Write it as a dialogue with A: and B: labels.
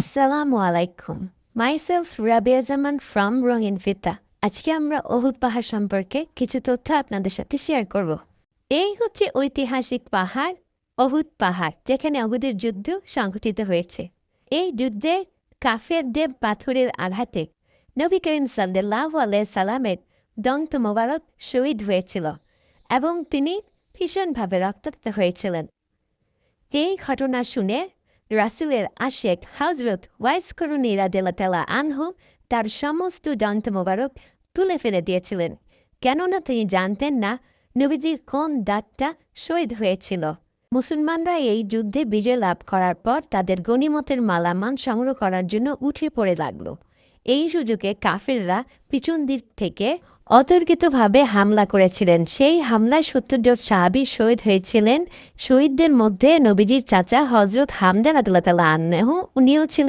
A: আসসালামু আলাইকুম। Myself Rabiya Zaman from রঙিন ফিতা। আজকে আমরা অহুদ পাহাড় সম্পর্কে কিছু তথ্য আপনাদের সাথে শেয়ার করব। এই হচ্ছে ঐতিহাসিক পাহাড় অহুদ পাহাড়, যেখানে অহুদের যুদ্ধ সংঘটিত হয়েছে। এই যুদ্ধে কাফেরদের পাথরের আঘাতে নবী করিম সাল্লাল্লাহু আলাইহি সাল্লামের দন্ত মোবারক শহীদ হয়েছিল এবং তিনি ভীষণভাবে রক্তাক্ত হয়েছিলেন। এই ঘটনা শুনে রাসূলের আশেক হযরত ওয়াইস করনী রাদিয়াল্লাহু আনহু তার সমস্ত দন্ত মোবারক তুলে ফেলে দিয়েছিলেন, কেননা তিনি জানতেন না নবীজি কোন দাঁতটা শহীদ হয়েছিল। মুসলমানরা এই যুদ্ধে বিজয় লাভ করার পর তাদের গনিমতের মালামাল সংগ্রহ করার জন্য উঠে পড়ে লাগল। এই সুযোগে কাফেররা পিছন দিক থেকে অতর্কিতভাবে হামলা করেছিলেন। সেই হামলায় ৭০ জন সাহাবী শহীদ হয়েছিলেন। শহীদদের মধ্যে নবীজির চাচা হযরত হামজা রাদিয়াল্লাহু আনহু উনিও ছিলেন।